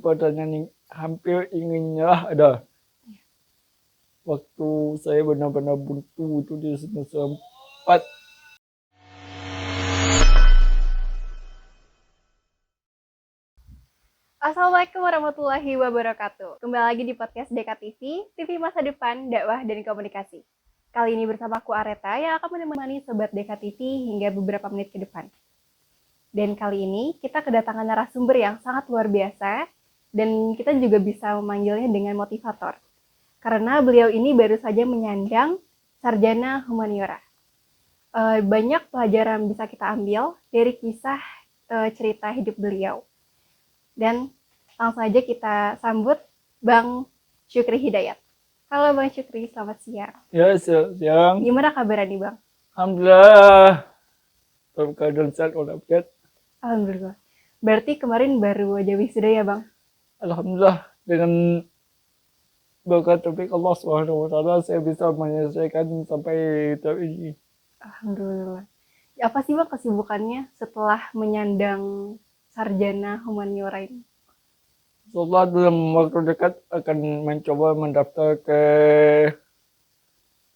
pertanyaan yang hampir ingin nyerah ada. Waktu saya benar-benar buntu itu di semester 4. Assalamualaikum warahmatullahi wabarakatuh. Kembali lagi di podcast Deka TV, TV Masa Depan, Dakwah dan Komunikasi. Kali ini bersama aku Areta yang akan menemani Sobat Deka TV hingga beberapa menit ke depan. Dan kali ini kita kedatangan narasumber yang sangat luar biasa dan kita juga bisa memanggilnya dengan motivator. Karena beliau ini baru saja menyandang sarjana humaniora. Banyak pelajaran bisa kita ambil dari kisah cerita hidup beliau. Dan langsung aja kita sambut Bang Syukri Hidayat. Halo Bang Syukri, selamat siang. Ya, siang. Gimana kabarnya nih Bang? Alhamdulillah. Dalam keadaan sehat walafiat. Alhamdulillah. Berarti kemarin baru aja wisuda ya Bang? Alhamdulillah, dengan berkat taufik Allah SWT saya bisa menyelesaikan sampai tahap ini. Alhamdulillah. Apa sih Bang kesibukannya setelah menyandang sarjana humaniora ini? Setelah dalam waktu dekat akan mencoba mendaftar ke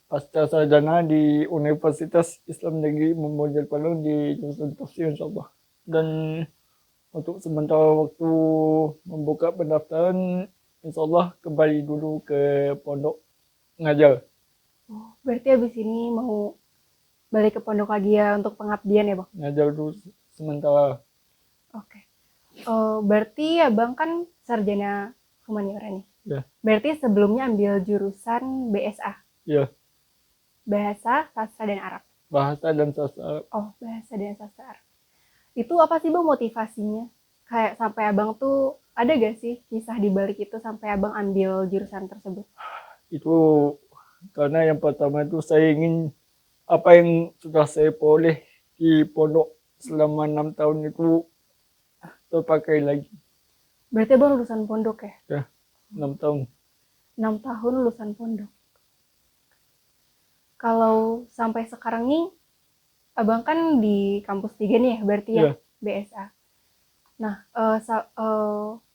pasca sarjana di Universitas Islam Negeri Muhammadiyah Palung di jurusan tafsir insyaallah. Dan untuk sementara waktu membuka pendaftaran, insyaallah kembali dulu ke pondok ngajar. Oh, berarti habis ini mau balik ke pondok lagi ya untuk pengabdian ya Bang? Ngajar dulu sementara. Oke. Berarti Abang kan sarjana humaniora nih. Ya. Berarti sebelumnya ambil jurusan BSA. Ya. Bahasa, Sastra, dan Arab. Bahasa dan sastra. Oh, bahasa dan sastra Arab. Itu apa sih Bang motivasinya? Kayak sampai Abang tuh ada gak sih kisah di balik itu sampai Abang ambil jurusan tersebut? Itu karena yang pertama itu saya ingin apa yang sudah saya peroleh di pondok selama 6 tahun itu terpakai lagi. Berarti Abang lulusan pondok ya? Ya, 6 tahun. 6 tahun lulusan pondok. Kalau sampai sekarang nih, Abang kan di kampus 3 nih ya, berarti ya, BSA. Nah,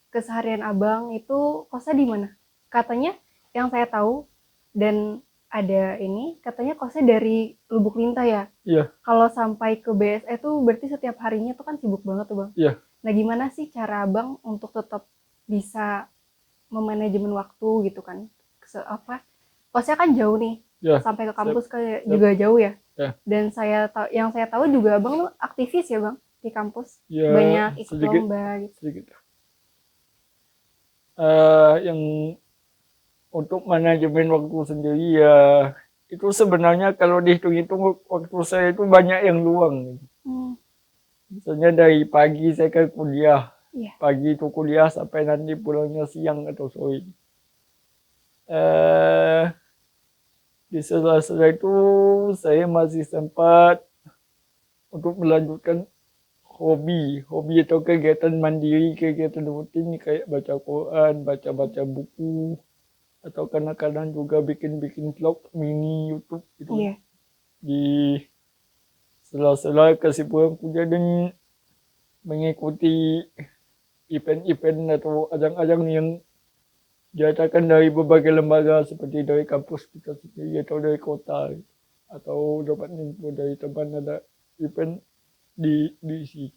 keseharian Abang itu kosnya di mana? Katanya yang saya tahu dan ada ini, katanya kosnya dari Lubuk Lintah ya? Iya. Kalau sampai ke BSA itu berarti setiap harinya tuh kan sibuk banget tuh Bang. Iya. Nah, gimana sih cara Abang untuk tetap bisa memanajemen waktu gitu kan? Kosnya kan jauh nih. Ya. Sampai ke kampus juga jauh ya. Ya. Dan yang saya tahu juga Abang tuh aktivis ya Bang di kampus. Ya, banyak ikut sedikit, lomba gitu. Sedikit. Yang untuk manajemen waktu sendiri ya itu sebenarnya kalau dihitung-hitung waktu saya itu banyak yang luang. Misalnya dari pagi saya ke kuliah. Iya. Pagi itu kuliah sampai nanti pulangnya siang atau sore. Di sela-sela itu saya masih sempat untuk melanjutkan hobi atau kegiatan mandiri, kegiatan rutin kayak baca Quran, baca buku, atau kadang-kadang juga bikin vlog mini YouTube gitu. Iya. Di sela-sela kesibukan kuliah dan mengikuti event-event atau ajang-ajang yang diadakan dari berbagai lembaga seperti dari kampus kita sendiri atau dari kota, atau dapat info dari teman ada event diisi.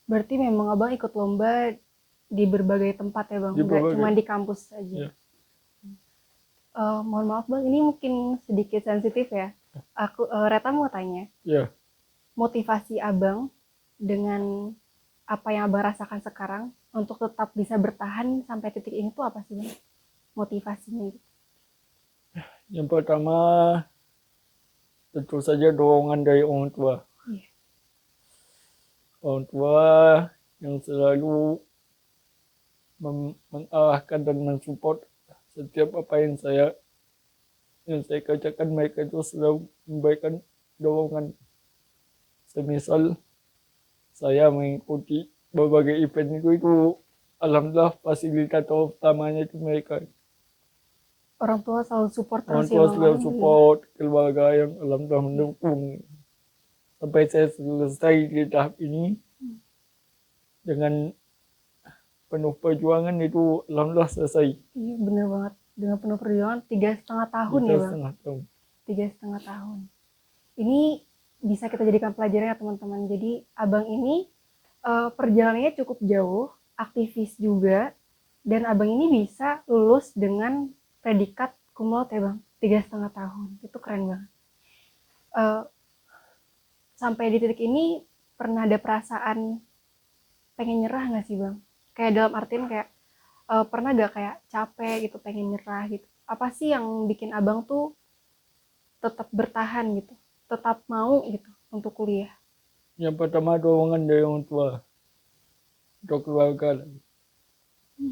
Berarti memang Abang ikut lomba di berbagai tempat ya Bang, nggak cuma di kampus aja. Ya. Mohon maaf Bang, ini mungkin sedikit sensitif ya. Reta mau tanya. Ya. Motivasi Abang dengan apa yang Abang rasakan sekarang untuk tetap bisa bertahan sampai titik ini tuh apa sih Bang? Motivasinya gitu. Yang pertama tentu saja dorongan dari orang tua. Iya. Orang tua yang selalu mengarahkan dan mensupport setiap apa yang saya kerjakan. Mereka itu selalu memberikan dorongan. Semisal saya mengikuti berbagai event itu alhamdulillah fasilitator utamanya itu mereka. Orang tua selalu support terus. Orang tua selalu support, keluarga yang alhamdulillah mendukung. Sampai saya selesai di tahap ini dengan penuh perjuangan itu alhamdulillah selesai. Iya bener banget, dengan penuh perjuangan 3,5 tahun ya bang. 3,5 tahun. 3,5 tahun. Ini bisa kita jadikan pelajaran ya teman-teman. Jadi abang ini perjalanannya cukup jauh, aktivis juga, dan abang ini bisa lulus dengan predikat cum laude ya bang, 3,5 tahun. Itu keren banget. Sampai di titik ini pernah ada perasaan pengen nyerah nggak sih bang? Kayak dalam artian kayak pernah gak kayak capek gitu, pengen nyerah gitu? Apa sih yang bikin abang tuh tetap bertahan gitu, tetap mau gitu untuk kuliah? Yang pertama dorongan dari orang tua atau keluarga.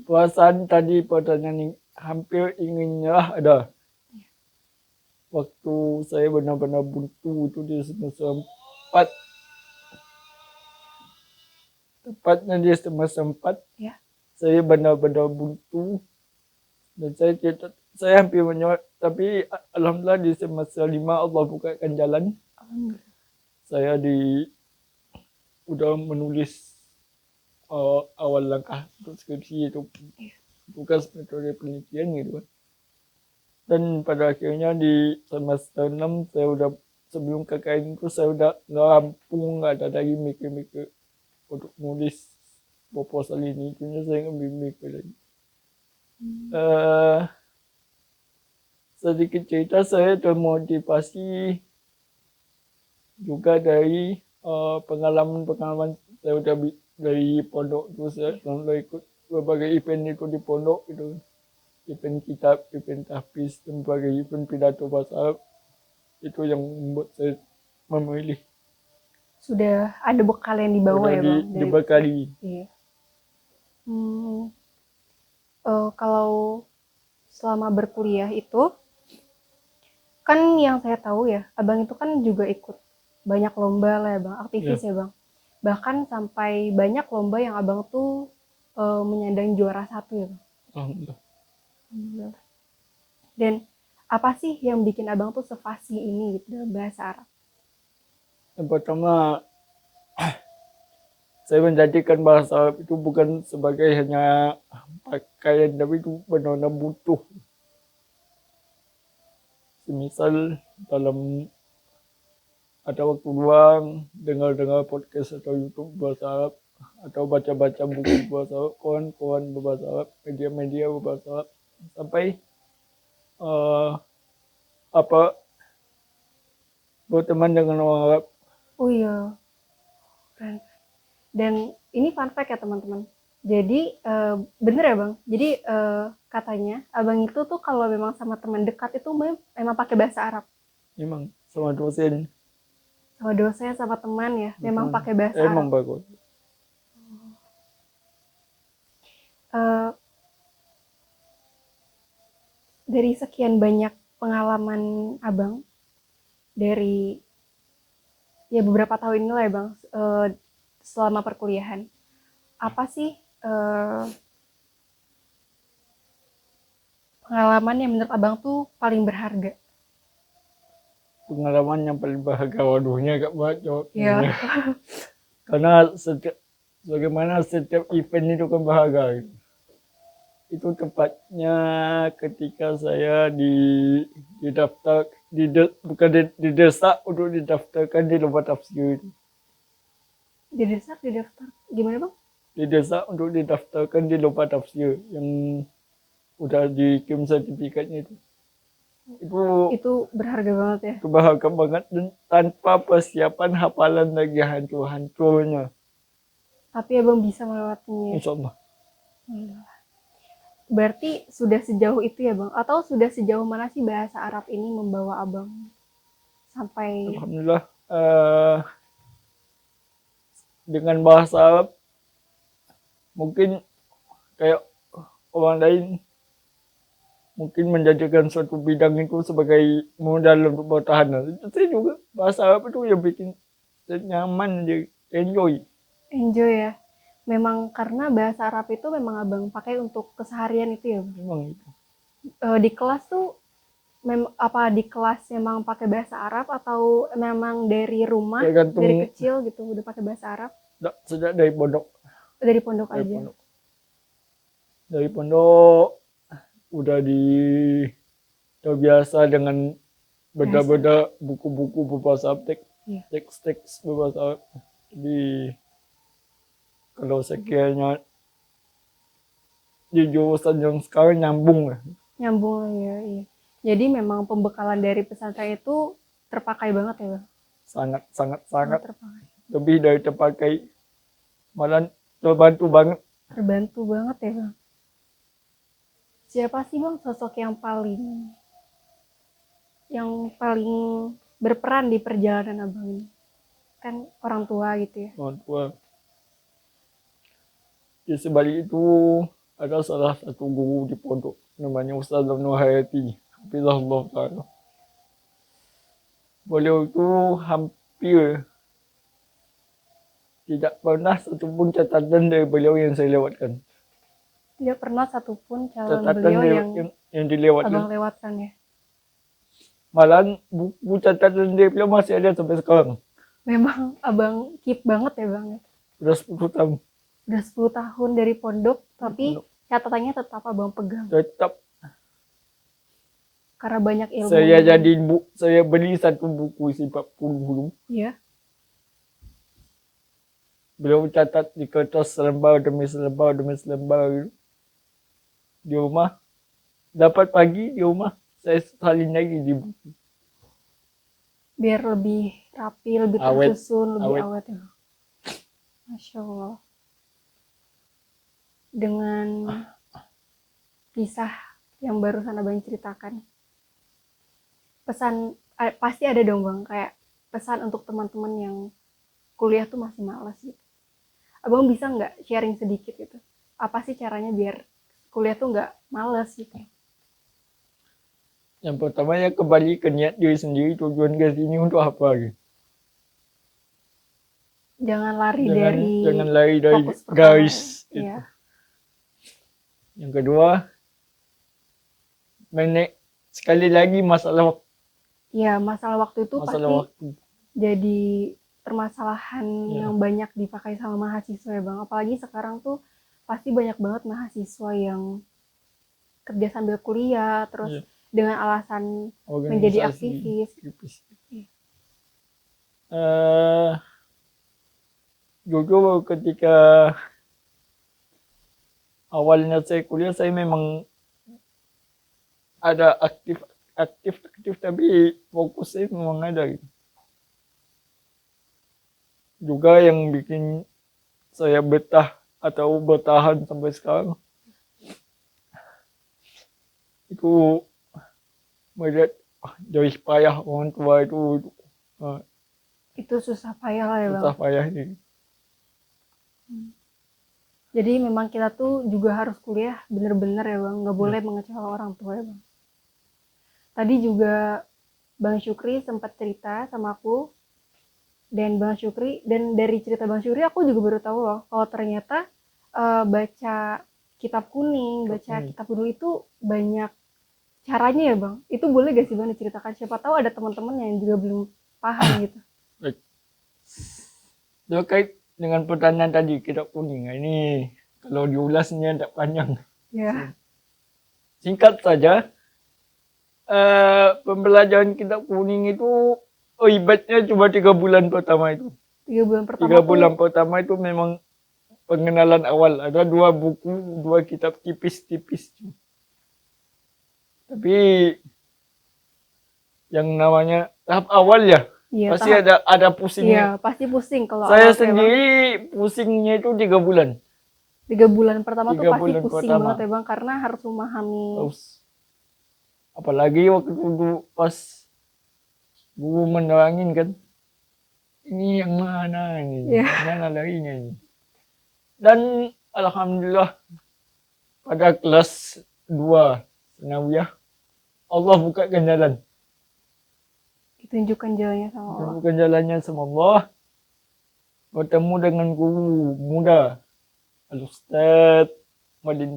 Perasaan tadi pertanyaan ini hampir ingin nyerah ada. Waktu saya benar-benar buntu itu di semester 4. Tepatnya di semester 4. Ya. Saya benar-benar buntu. Dan saya hampir menyerah. Tapi alhamdulillah di semester 5 Allah bukakan jalan. Alhamdulillah. Saya udah menulis awal langkah untuk skripsi itu. Tugas metode penelitian gitu kan. Dan pada akhirnya di semester 6 saya udah, sebelum KKN itu saya udah rampung, nggak ada lagi mikir-mikir untuk nulis proposal ini. Itunya saya ngambil mikir lagi. Sedikit cerita, saya termotivasi juga dari pengalaman saya udah dari pondok itu. Saya udah ikut berbagai event itu di pondok itu. Event kitab, event tahfiz, dan berbagai event pidato bahasa Arab. Itu yang membuat saya memilih. Sudah ada bekal yang dibawa ya bang? Dibekali. Iya. Kalau selama berkuliah itu, kan yang saya tahu ya, abang itu kan juga ikut banyak lomba lah ya bang, aktivis ya bang. Bahkan sampai banyak lomba yang abang tuh menyandang juara 1 ya bang. Alhamdulillah. Dan apa sih yang bikin abang tuh sefasih ini gitu dalam bahasa Arab? Yang pertama, saya menjadikan bahasa Arab itu bukan sebagai hanya pakaian, tapi itu benar-benar butuh. Semisal dalam ada waktu luang, dengar-dengar podcast atau YouTube bahasa Arab, atau baca-baca buku bahasa Arab, koran-koran berbahasa Arab, media-media berbahasa Arab, sampai berteman dengan orang Arab. Oh iya, keren. Dan ini fun fact ya teman-teman. Jadi bener ya bang. Jadi katanya abang itu tuh kalau memang sama teman dekat itu memang pakai bahasa Arab. Memang sama dosen. Sama dosen, sama teman ya, memang pakai bahasa Arab. Emang bagus. Dari sekian banyak pengalaman abang dari ya beberapa tahun ini lah ya bang, selama perkuliahan, apa sih pengalaman yang menurut abang tuh paling berharga? Pengalaman yang paling berharga, waduhnya gak banget jawabnya. Ya. Karena bagaimana setiap event itu kan berharga. Itu tepatnya ketika saya didesak untuk didaftarkan di lomba tafsir. Didesak, didaftar, gimana bang? Didesak untuk didaftarkan di lomba tafsir yang udah dikirim sertifikatnya itu. Itu berharga banget ya. Itu berharga banget, dan tanpa persiapan hafalan lagi hancur-hancurnya. Tapi abang bisa melewatinya. Insyaallah. Berarti sudah sejauh itu ya bang? Atau sudah sejauh mana sih bahasa Arab ini membawa abang sampai? Alhamdulillah, dengan bahasa Arab mungkin kayak orang lain mungkin menjadikan suatu bidang itu sebagai modal untuk bertahan. Saya juga bahasa Arab itu yang bikin saya nyaman, enjoy ya. Memang karena bahasa Arab itu memang abang pakai untuk keseharian itu ya. Memang itu. Di kelas tuh di kelas memang pakai bahasa Arab atau memang dari rumah dari kecil gitu udah pakai bahasa Arab? Sejak dari pondok. Dari pondok aja. Pondok. Dari pondok udah terbiasa dengan beda-beda buku-buku berbahasa Arab, Iya. teks-teks berbahasa Arab. Jadi kalau sekiranya di jurusan yang sekarang nyambung lah, Nyambung ya, iya. Jadi memang pembekalan dari pesantren itu terpakai banget ya, Bang? sangat sangat Sangat sangat terpakai. lebih dari terpakai, malah terbantu banget. Terbantu banget ya, Bang. Siapa sih, Bang, sosok yang paling berperan di perjalanan Abang ini? Kan orang tua gitu ya. Orang tua. Di sebalik itu ada salah satu guru di pondok namanya Ustaz Nur Hayati, Hafizahullah Ta'ala. Beliau itu hampir tidak pernah satupun catatan dari beliau yang saya lewatkan. Tidak pernah satupun calon Catatan beliau yang dilewatkan. Abang lewatkan ya. Malahan buku catatan dari beliau masih ada sampai sekarang. Memang Abang keep banget ya, Bang. Sudah 10 tahun. Udah 10 tahun dari pondok, tapi catatannya tetap Abang pegang. Tetap Karena banyak ilmu. saya beli satu buku isi 40 huruf. Iya. Beliau catat di kertas selembar demi selembar demi selembar di rumah. Dapat pagi di rumah, saya salin lagi di buku. Biar lebih rapi, lebih Awet. tersusun, lebih Awet. awet ya. Masya Allah. Dengan kisah yang barusan Abang ceritakan, pesan pasti ada dong, Bang, kayak pesan untuk teman-teman yang kuliah tuh masih malas gitu. Abang bisa nggak sharing sedikit gitu? Apa sih caranya biar kuliah tuh nggak malas gitu? Yang pertama ya kembali ke niat diri sendiri, tujuan ke sini untuk apa gitu. Jangan lari Jangan lari dari fokus pertama, garis ya. itu. Yang kedua, sekali lagi masalah waktu. Ya, masalah waktu itu pasti jadi permasalahan yang banyak dipakai sama mahasiswa ya, Bang. Apalagi sekarang tuh pasti banyak banget mahasiswa yang kerja sambil kuliah, terus dengan alasan menjadi aktivis. Jujur ketika awalnya saya kuliah, saya memang ada aktif tapi fokus saya memang ada gitu. Juga yang bikin saya betah atau bertahan sampai sekarang itu melihat jauh payah orang tua itu susah payah lah ya, Bang. Susah payah ini. Jadi memang kita tuh juga harus kuliah bener-bener ya, Bang. Nggak boleh mengecewakan orang tua ya, Bang. Tadi juga Bang Syukri sempat cerita sama aku, dan dari cerita Bang Syukri aku juga baru tahu loh kalau ternyata baca kitab kuning, kitab kuning itu banyak caranya ya, Bang. Itu boleh gak sih, Bang, diceritakan? Siapa tahu ada teman-teman yang juga belum paham gitu. Baik. Terkait dengan pertanyaan tadi kitab kuning, ini kalau diulasnya tidak panjang. Ya. Singkat saja, pembelajaran kitab kuning itu ibaratnya cuma 3 bulan pertama itu. 3 bulan pertama. 3 bulan pertama itu memang pengenalan awal. Ada 2 buku, 2 kitab tipis-tipis. Tapi yang namanya tahap awal ya, pasti ada pusingnya. Iya, pasti pusing kalau saya sendiri pusingnya itu 3 bulan. 3 bulan pertama tuh pasti pusing pertama. banget ya, Bang, karena harus memahami. Apalagi waktu itu pas guru menerangin kan, ini yang mana ini, mana larinya ini. Dan alhamdulillah pada kelas 2 sanawiyah Allah bukakan jalan. Ditunjukkan jalannya sama Allah. Ditunjukkan jalannya sama Allah. Bertemu dengan guru muda, Al-Ustaz Malin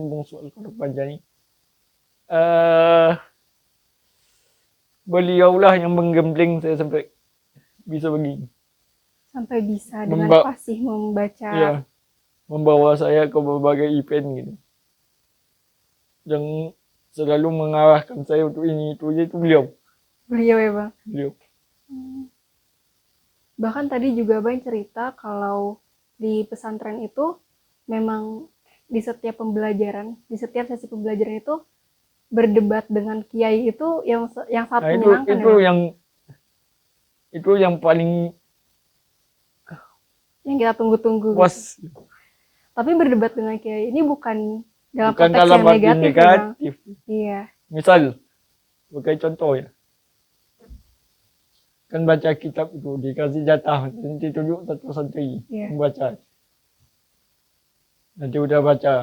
Bungsu Al-Panjani. Beliaulah yang menggembleng saya sampai bisa begini. Sampai bisa dengan fasih membaca membawa saya ke berbagai event gitu. Yang selalu mengarahkan saya untuk ini itu aja itu beliau. Beliau ya Bang. Beliau. Bahkan tadi juga Bang cerita kalau di pesantren itu memang di setiap pembelajaran, di setiap sesi pembelajaran itu berdebat dengan kiai itu yang sangat Nah menyenangkan ya itu Bang. yang paling Yang kita tunggu-tunggu gitu. puas. Tapi berdebat dengan kiai ini bukan dalam Bukan konteks dalam yang arti negatif ya Bang. negatif. Iya. Misal, sebagai contoh ya. Kan baca kitab itu dikasih jatah, nanti tunjuk satu santri Iya. membaca. Nanti udah baca.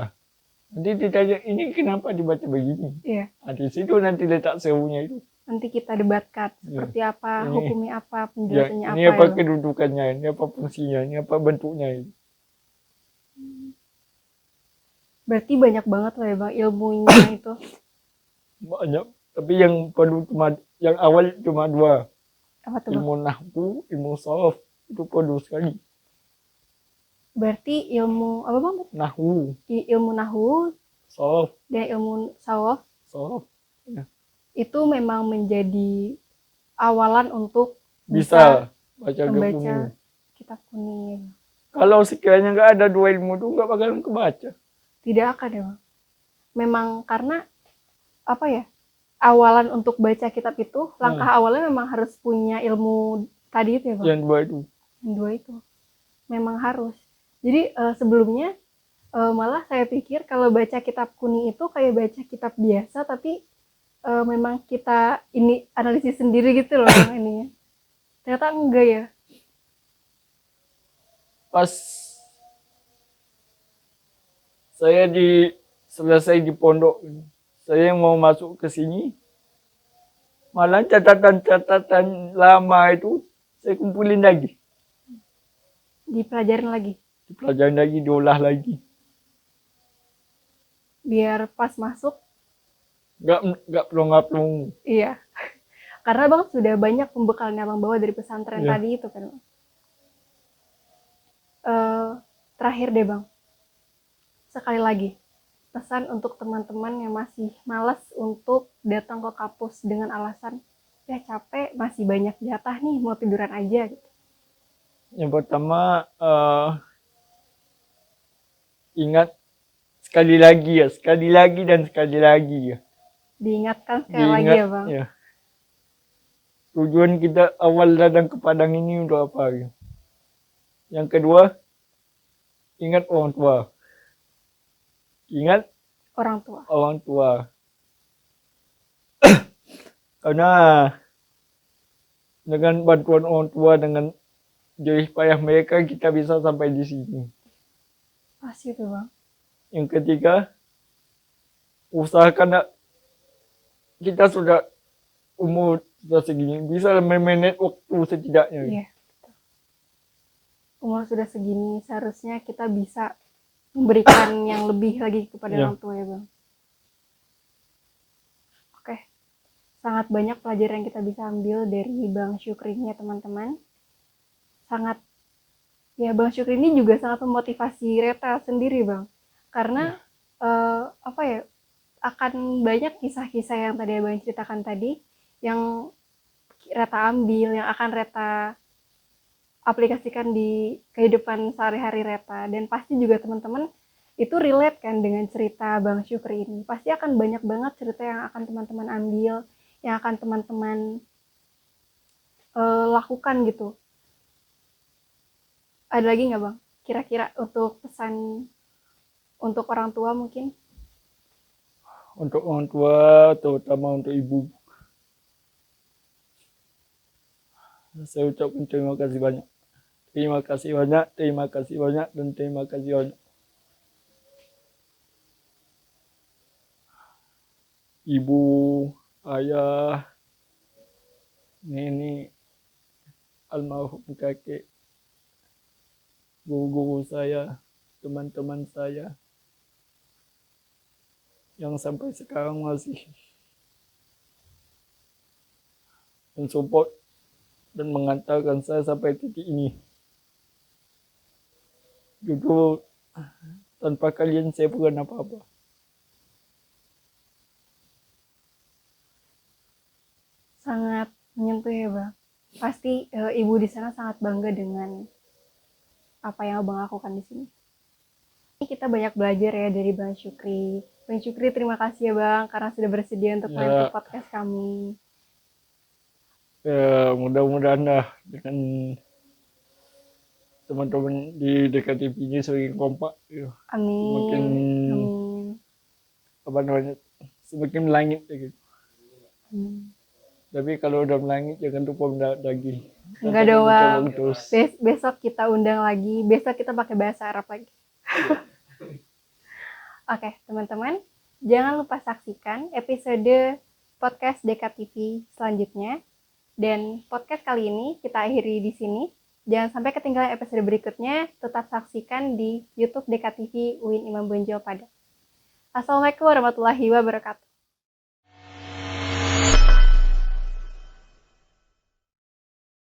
Nanti ditanya, ini kenapa dibaca begini? Iya. Nah, di situ nanti letak serunya itu. Nanti kita debatkan seperti apa, Ini- hukumnya apa, Ya, penjelasannya ini apa apa ya Bang. kedudukannya, ini apa fungsinya, ini apa bentuknya itu. Berarti banyak banget lah ya Bang ilmunya itu. Banyak. Tapi yang perlu yang awal cuma dua. Apa tuh Bang? Ilmu nahwu, ilmu sharaf. Itu perlu sekali. Berarti ilmu apa Bang? Nahwu, Ilmu nahwu sharaf, dan ilmu sawaf sharaf. itu memang menjadi awalan untuk Bisa baca membaca buku. kitab kuning. Kalau sekiranya nggak ada dua ilmu itu nggak bakalan kebaca. Tidak akan ya Bang. Memang karena apa ya? Awalan untuk baca kitab itu, langkah awalnya memang harus punya ilmu tadi itu ya Bang. Yang dua itu. Yang dua itu. Memang harus. Jadi sebelumnya malah saya pikir kalau baca kitab kuning itu kayak baca kitab biasa tapi memang kita ini analisis sendiri gitu loh Bang ininya. Ternyata enggak ya. Pas saya selesai di pondok, saya mau masuk ke sini, malah catatan-catatan lama itu saya kumpulin lagi, Dipelajarin lagi. dipelajarin lagi, diolah lagi. Biar pas masuk. Nggak plong-plong. Iya. Karena Bang sudah banyak pembekalan yang Bang bawa dari pesantren Iya. tadi itu kan. Terakhir deh Bang. Sekali lagi. Pesan untuk teman-teman yang masih malas untuk datang ke kampus dengan alasan ya capek, masih banyak jatah nih, mau tiduran aja gitu. Yang pertama, ingat sekali lagi dan sekali lagi ya. Diingatkan sekali lagi ya Bang. Ya. Tujuan kita awal datang ke Padang ini untuk apa? Ya? Yang kedua, ingat orang tua. Ingat orang tua. Karena dengan bantuan orang tua, dengan jerih payah mereka, kita bisa sampai di sini. Pasti itu Bang. Yang ketiga, usahakan kita sudah umur sudah segini, bisa memanage waktu setidaknya. Iya. Umur sudah segini, seharusnya kita bisa memberikan yang lebih lagi kepada orang tua ya Bang. Oke. Sangat banyak pelajaran yang kita bisa ambil dari Bang Syukri ini ya teman-teman. Bang Syukri ini juga sangat memotivasi Reta sendiri Bang. Karena akan banyak kisah-kisah yang tadi Abang ceritakan tadi yang Reta ambil, yang akan Reta aplikasikan di kehidupan sehari-hari Reta, dan pasti juga teman-teman itu relate kan dengan cerita Bang Syukri ini. Pasti akan banyak banget cerita yang akan teman-teman ambil, yang akan teman-teman lakukan gitu. Ada lagi nggak Bang? Kira-kira untuk pesan untuk orang tua mungkin? Untuk orang tua, terutama untuk ibu, saya ucapkan terima kasih banyak. Terima kasih banyak, terima kasih banyak, dan terima kasih banyak. Ibu, ayah, nenek, almarhum kakek, guru-guru saya, teman-teman saya, yang sampai sekarang masih mensupport dan mengantarkan saya sampai titik ini. Jujur, Tanpa kalian saya bukan apa-apa. Sangat menyentuh ya Bang. Pasti ibu di sana sangat bangga dengan apa yang Abang lakukan di sini. Kita banyak belajar ya dari Bang Syukri. Bang Syukri terima kasih ya Bang karena sudah bersedia untuk main ke podcast kami. Ya, mudah-mudahan lah dengan teman-teman di DKTV ini semakin kompak, ya. Semakin Amin. apa namanya, semakin melangit ya gitu. Tapi kalau udah melangit jangan lupa mendarat lagi. Enggak doang. Terus. Besok kita undang lagi. Besok kita pakai bahasa Arab lagi. Oke, teman-teman, jangan lupa saksikan episode podcast DKTV selanjutnya. Dan podcast kali ini kita akhiri di sini. Jangan sampai ketinggalan episode berikutnya. Tetap saksikan di YouTube DKTV UIN Imam Bonjol Padang. Assalamualaikum warahmatullahi wabarakatuh.